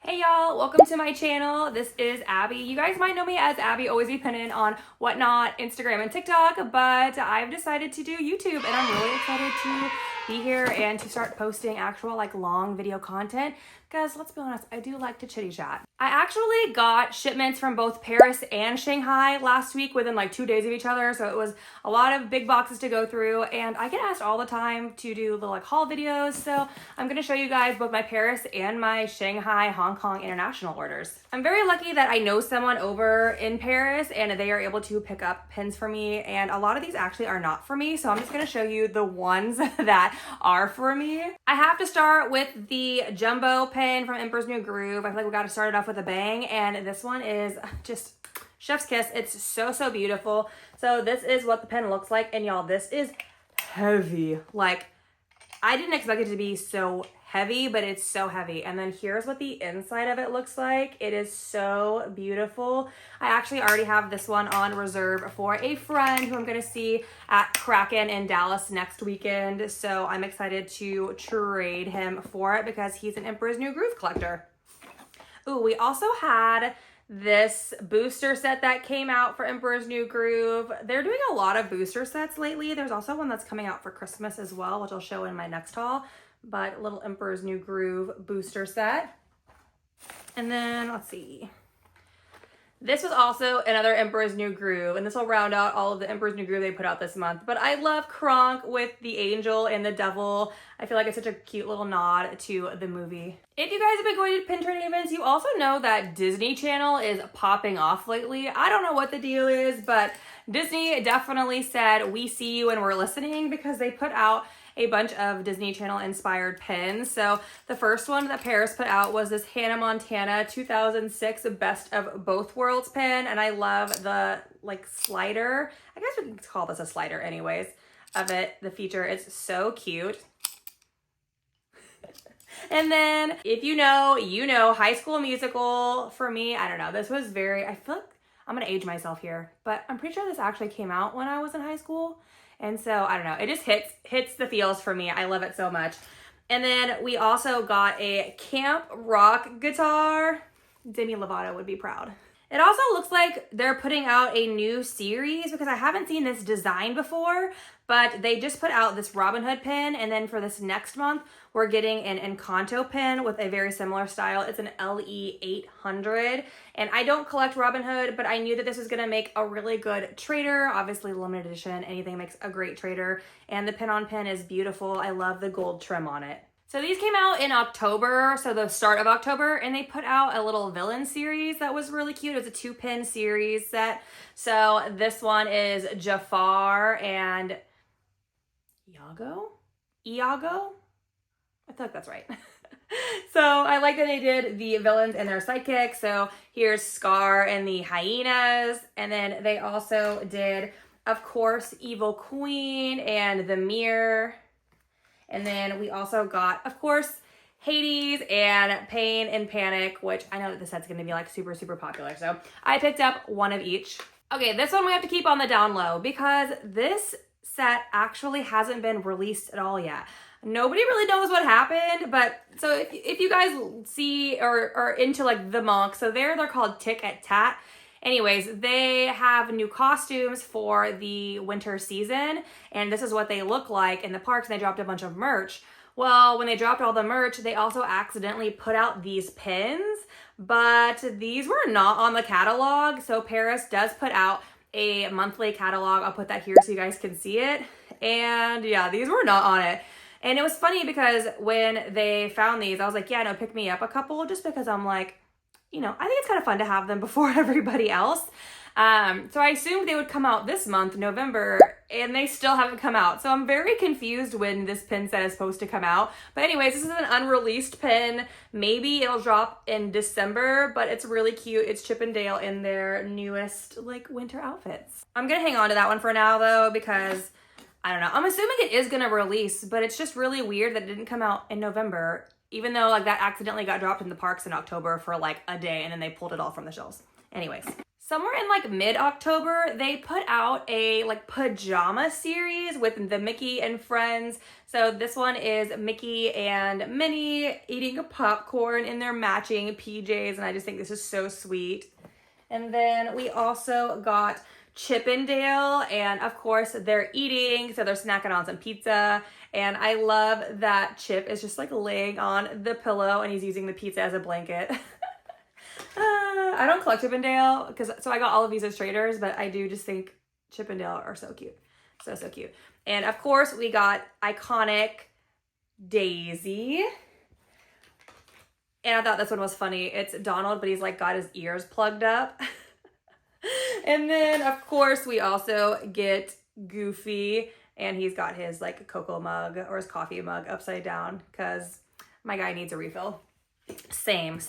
Hey y'all, welcome to my channel. This is Abby. You guys might know me as Abby Always Be Pinning on Whatnot, Instagram, and TikTok, but I've decided to do YouTube and I'm really excited to be here and to start posting actual long video content because let's be honest, I do like to chitty chat. I actually got shipments from both Paris and Shanghai last week within 2 days of each other, so it was a lot of big boxes to go through, and I get asked all the time to do little haul videos, so I'm gonna show you guys both my Paris and my Shanghai, Hong Kong international orders. I'm very lucky that I know someone over in Paris and they are able to pick up pins for me, and a lot of these actually are not for me, so I'm just gonna show you the ones that are for me. I have to start with the jumbo pin from Emperor's New Groove. I feel like we gotta start it off with a bang, and this one is just chef's kiss. It's so beautiful. So this is what the pen looks like, and y'all, this is heavy. I didn't expect it to be so heavy, but it's so heavy. And then here's what the inside of it looks like. It is so beautiful. I actually already have this one on reserve for a friend who I'm gonna see at Kraken in Dallas next weekend. So I'm excited to trade him for it because he's an Emperor's New Groove collector. Ooh, we also had this booster set that came out for Emperor's New Groove. They're doing a lot of booster sets lately. There's also one that's coming out for Christmas as well, which I'll show in my next haul, but little Emperor's New Groove booster set. And then let's see. This was also another Emperor's New Groove, and this will round out all of the Emperor's New Groove they put out this month. But I love Kronk with the angel and the devil. I feel like it's such a cute little nod to the movie. If you guys have been going to pin trading events, you also know that Disney Channel is popping off lately. I don't know what the deal is, but Disney definitely said, "We see you and we're listening," because they put out a bunch of Disney Channel inspired pins. So the first one that Paris put out was this Hannah Montana 2006 Best of Both Worlds pin. And I love the slider. I guess we can call this a slider anyways of it. The feature is so cute. And then if you know, you know, High School Musical for me, I don't know. This was I feel like I'm gonna age myself here, but I'm pretty sure this actually came out when I was in high school. And so, I don't know, it just hits the feels for me. I love it so much. And then we also got a Camp Rock guitar. Demi Lovato would be proud. It also looks like they're putting out a new series because I haven't seen this design before, but they just put out this Robin Hood pin, and then for this next month, we're getting an Encanto pin with a very similar style. It's an LE 800, and I don't collect Robin Hood, but I knew that this was gonna make a really good trader. Obviously, limited edition, anything makes a great trader, and the pin-on-pin is beautiful. I love the gold trim on it. So these came out in October, so the start of October, and they put out a little villain series that was really cute. It was a 2-pin series set. So this one is Jafar and Iago? I feel like that's right. So I like that they did the villains and their sidekicks. So here's Scar and the hyenas. And then they also did, of course, Evil Queen and the Mirror. And then we also got, of course, Hades and Pain and Panic, which I know that this set's going to be super popular. So I picked up one of each. Okay, this one we have to keep on the down low because this set actually hasn't been released at all yet. Nobody really knows what happened, but so if you guys see or are into the monk, so they're called Tick at Tat. Anyways, they have new costumes for the winter season, and this is what they look like in the parks, and they dropped a bunch of merch. Well, when they dropped all the merch, they also accidentally put out these pins, but these were not on the catalog, so Paris does put out a monthly catalog. I'll put that here so you guys can see it, and yeah, these were not on it. And it was funny because when they found these, I was like, yeah, no, pick me up a couple, just because I'm like, you know, I think it's kind of fun to have them before everybody else. So I assumed they would come out this month, November, and they still haven't come out. So I'm very confused when this pin set is supposed to come out. But anyways, this is an unreleased pin. Maybe it'll drop in December, but it's really cute. It's Chip and Dale in their newest winter outfits. I'm gonna hang on to that one for now though, because I don't know. I'm assuming it is gonna release, but it's just really weird that it didn't come out in November, even though that accidentally got dropped in the parks in October for a day, and then they pulled it all from the shelves. Anyways, somewhere in like mid-October, they put out a like pajama series with the Mickey and Friends. So this one is Mickey and Minnie eating a popcorn in their matching PJs, and I just think this is so sweet. And then we also got Chip and Dale, and of course they're eating, so they're snacking on some pizza. And I love that Chip is just like laying on the pillow and he's using the pizza as a blanket. I don't collect Chip and Dale, so I got all of these as traders, but I do just think Chip and Dale are so cute. So cute. And of course we got iconic Daisy. And I thought this one was funny. It's Donald, but he's like got his ears plugged up. And then of course we also get Goofy, and he's got his like cocoa mug or his coffee mug upside down because my guy needs a refill. Same.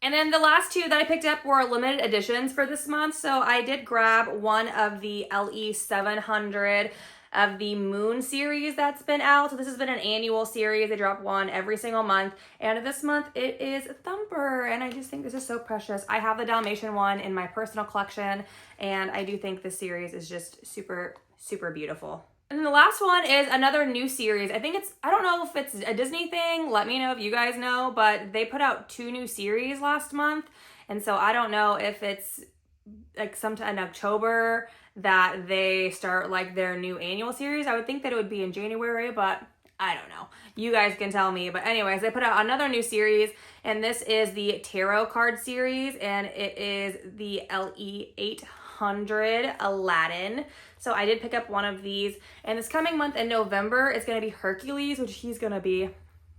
And then the last two that I picked up were limited editions for this month. So I did grab one of the LE 700 of the Moon series that's been out. So this has been an annual series. They drop one every single month. And this month it is Thumper. And I just think this is so precious. I have the Dalmatian one in my personal collection. And I do think this series is just super, super beautiful. And then the last one is another new series. I don't know if it's a Disney thing. Let me know if you guys know, but they put out 2 new series last month. And so I don't know if it's like sometime in October that they start like their new annual series. I would think that it would be in January, but I don't know. You guys can tell me. But anyways, they put out another new series, and this is the Tarot card series, and it is the LE 800 Aladdin. So I did pick up one of these, and this coming month in November, it's going to be Hercules, which he's going to be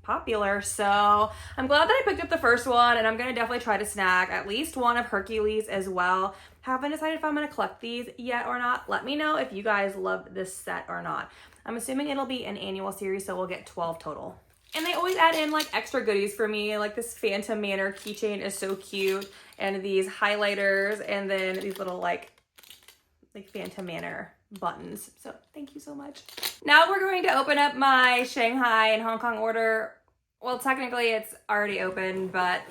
popular. So I'm glad that I picked up the first one, and I'm going to definitely try to snag at least one of Hercules as well. Haven't decided if I'm going to collect these yet or not. Let me know if you guys love this set or not. I'm assuming it'll be an annual series, so we'll get 12 total. And they always add in like extra goodies for me. Like this Phantom Manor keychain is so cute, and these highlighters, and then these little like Phantom Manor buttons. So thank you so much. Now we're going to open up my Shanghai and Hong Kong order. Well, technically it's already open, but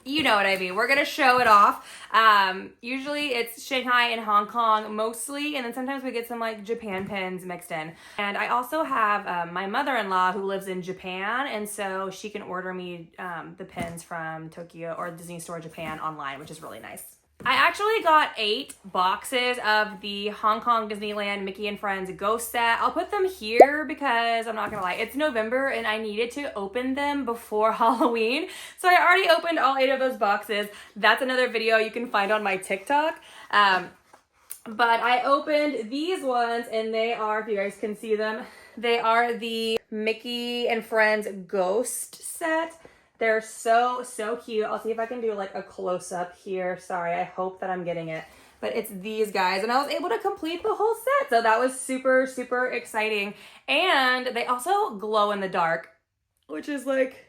you know what I mean. We're going to show it off. Usually it's Shanghai and Hong Kong mostly, and then sometimes we get some like Japan pins mixed in. And I also have my mother-in-law who lives in Japan, and so she can order me the pins from Tokyo or Disney Store Japan online, which is really nice. I actually got 8 boxes of the Hong Kong Disneyland Mickey and Friends Ghost set. I'll put them here because I'm not gonna lie, it's November and I needed to open them before Halloween. So I already opened all 8 of those boxes. That's another video you can find on my TikTok. But I opened these ones, and they are, if you guys can see them, they are the Mickey and Friends Ghost set. They're so cute. I'll see if I can do like a close-up here. Sorry, I hope that I'm getting it. But it's these guys, and I was able to complete the whole set. So that was super, super exciting. And they also glow in the dark, which is like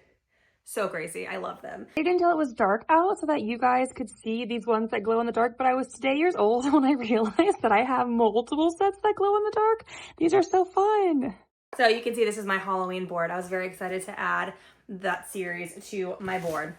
so crazy. I love them. I waited until it was dark out so that you guys could see these ones that glow in the dark, but I was today years old when I realized that I have multiple sets that glow in the dark. These are so fun. So you can see this is my Halloween board. I was very excited to add that series to my board.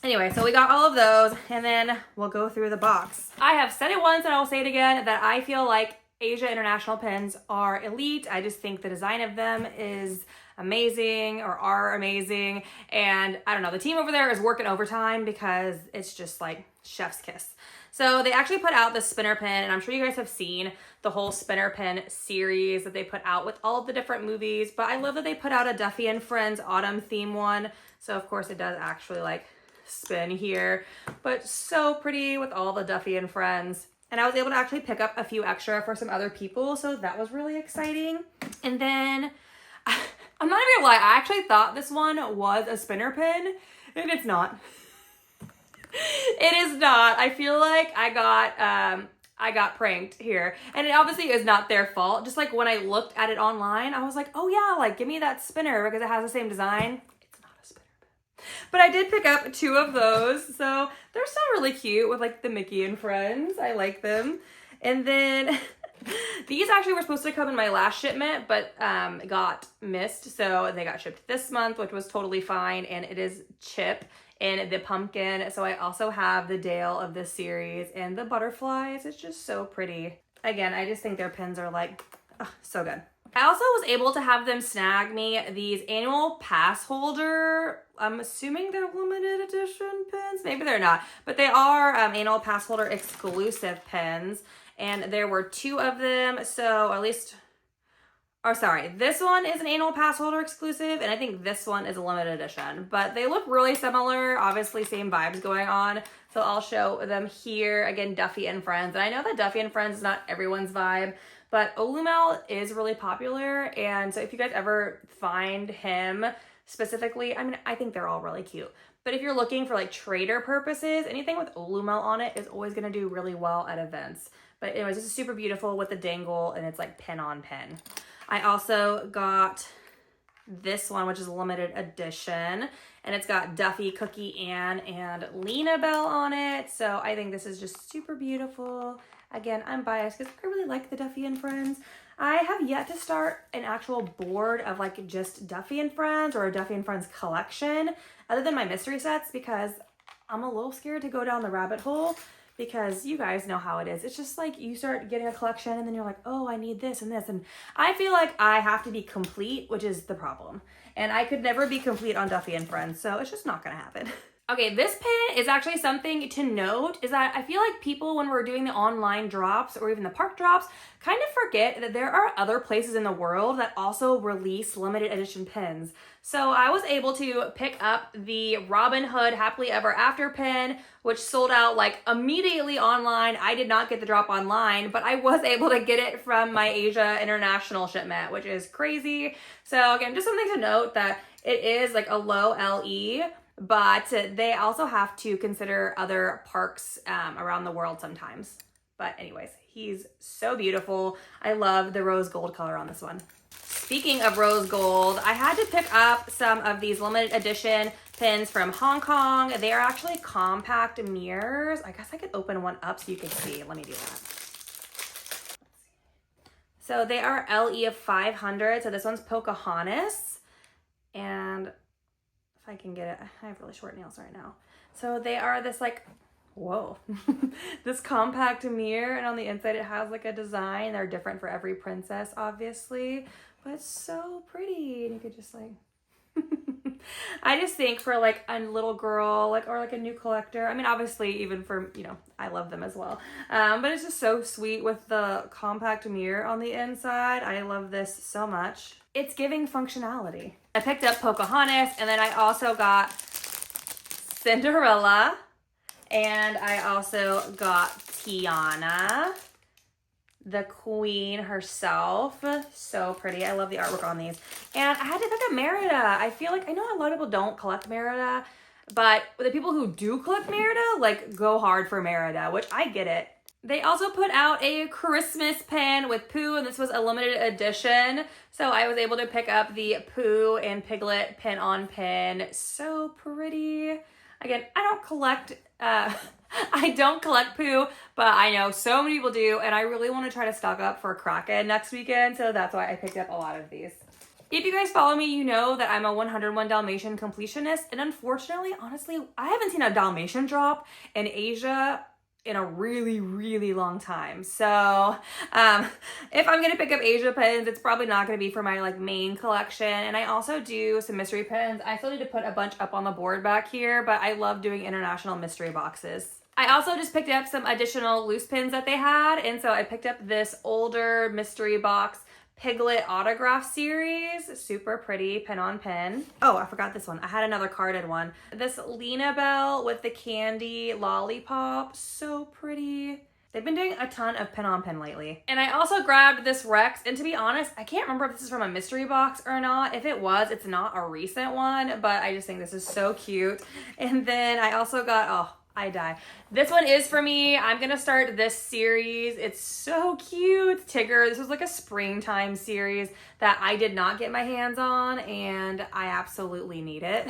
Anyway, so we got all of those, and then we'll go through the box. I have said it once and I will say it again that I feel like Asia International pins are elite. I just think the design of them is amazing, or are amazing, and I don't know, the team over there is working overtime because it's just like chef's kiss. So they actually put out the spinner pin, and I'm sure you guys have seen the whole spinner pin series that they put out with all of the different movies, but I love that they put out a Duffy and Friends autumn theme one. So of course it does actually like spin here, but so pretty with all the Duffy and Friends. And I was able to actually pick up a few extra for some other people, so that was really exciting. And then, I'm not even gonna lie, I actually thought this one was a spinner pin, and it's not. It is not. I feel like I got pranked here, and it obviously is not their fault. Just like when I looked at it online, I was like, oh yeah, like give me that spinner because it has the same design. It's not a spinner pin. But I did pick up 2 of those, so they're still really cute with like the Mickey and Friends. I like them. And then these actually were supposed to come in my last shipment, but got missed, so they got shipped this month, which was totally fine. And it is Chip in the pumpkin. So I also have the Dale of this series and the butterflies. It's just so pretty. Again, I just think their pins are like, oh, so good. I also was able to have them snag me these annual pass holder. I'm assuming they're limited edition pins. Maybe they're not, but they are annual pass holder exclusive pins. And there were 2 of them. So at least, or sorry, this one is an annual pass holder exclusive. And I think this one is a limited edition, but they look really similar. Obviously same vibes going on. So I'll show them here. Again, Duffy and Friends. And I know that Duffy and Friends is not everyone's vibe, but Olumel is really popular. And so if you guys ever find him specifically, I mean, I think they're all really cute. But if you're looking for like trader purposes, anything with Olumel on it is always going to do really well at events. But anyways, this is super beautiful with the dangle and it's like pin on pin. I also got this one, which is a limited edition. And it's got Duffy, Cookie Ann, and Lena Bell on it. So I think this is just super beautiful. Again, I'm biased because I really like the Duffy and Friends. I have yet to start an actual board of like just Duffy and Friends or a Duffy and Friends collection other than my mystery sets because I'm a little scared to go down the rabbit hole because you guys know how it is. It's just like you start getting a collection and then you're like, oh, I need this and this. And I feel like I have to be complete, which is the problem. And I could never be complete on Duffy and Friends, so it's just not gonna happen. Okay, this pin is actually something to note is that I feel like people, when we're doing the online drops or even the park drops, kind of forget that there are other places in the world that also release limited edition pins. So I was able to pick up the Robin Hood Happily Ever After pin, which sold out like immediately online. I did not get the drop online, but I was able to get it from my Asia international shipment, which is crazy. So again, just something to note that it is like a low LE, but they also have to consider other parks around the world sometimes. But anyways, he's so beautiful. I love the rose gold color on this one. Speaking of rose gold, I had to pick up some of these limited edition pins from Hong Kong. They are actually compact mirrors. I guess I could open one up so you can see. Let me do that. So they are LE of 500. So this one's Pocahontas. And if I can get it, I have really short nails right now. So they are this like, whoa, this compact mirror, and on the inside it has like a design. They're different for every princess, obviously, but it's so pretty. And you could just like, I just think for like a little girl, like, or like a new collector, I mean, obviously even for, you know, I love them as well. But it's just so sweet with the compact mirror on the inside. I love this so much. It's giving functionality. I picked up Pocahontas, and then I also got Cinderella, and I also got Tiana, the queen herself. So pretty. I love the artwork on these. And I had to pick up Merida. I feel like, I know a lot of people don't collect Merida, but the people who do collect Merida, like, go hard for Merida, which I get it. They also put out a Christmas pin with Pooh, and this was a limited edition. So I was able to pick up the Pooh and Piglet pin on pin. So pretty. Again, I don't collect Pooh, but I know so many people do, and I really want to try to stock up for Kraken next weekend, so that's why I picked up a lot of these. If you guys follow me, you know that I'm a 101 Dalmatian completionist, and unfortunately, honestly, I haven't seen a Dalmatian drop in Asia in a really, really long time. So if I'm gonna pick up Asia pins, it's probably not gonna be for my like main collection. And I also do some mystery pins. I still need to put a bunch up on the board back here, but I love doing international mystery boxes. I also just picked up some additional loose pins that they had. And so I picked up this older mystery box Piglet autograph series. Super pretty pin on pin. Oh, I forgot this one. I had another carded one. This Lena Bell with the candy lollipop. So pretty. They've been doing a ton of pin on pin lately. And I also grabbed this Rex, and to be honest, I can't remember if this is from a mystery box or not. If it was, it's not a recent one, but I just think this is so cute. And then I also got, oh, I die. This one is for me. I'm gonna start this series. It's so cute. Tigger. This was like a springtime series that I did not get my hands on, and I absolutely need it.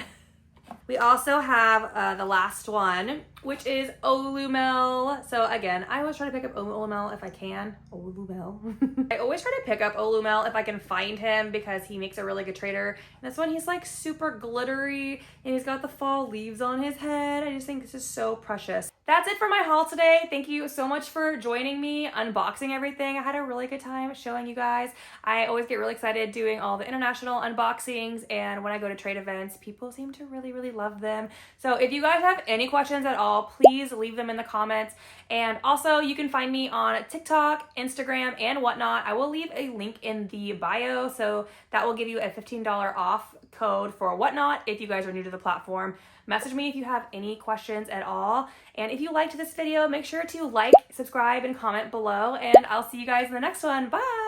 We also have the last one, which is Olumel. So again, I always try to pick up Olumel if I can. Olumel. I always try to pick up Olumel if I can find him because he makes a really good trader. And this one, he's like super glittery and he's got the fall leaves on his head. I just think this is so precious. That's it for my haul today. Thank you so much for joining me, unboxing everything. I had a really good time showing you guys. I always get really excited doing all the international unboxings, and when I go to trade events, people seem to really love them. So if you guys have any questions at all, please leave them in the comments. And also, you can find me on TikTok, Instagram, and whatnot. I will leave a link in the bio, so that will give you a $15 off code for whatnot if you guys are new to the platform. Message me if you have any questions at all. And if you liked this video, make sure to like, subscribe, and comment below. And I'll see you guys in the next one. Bye!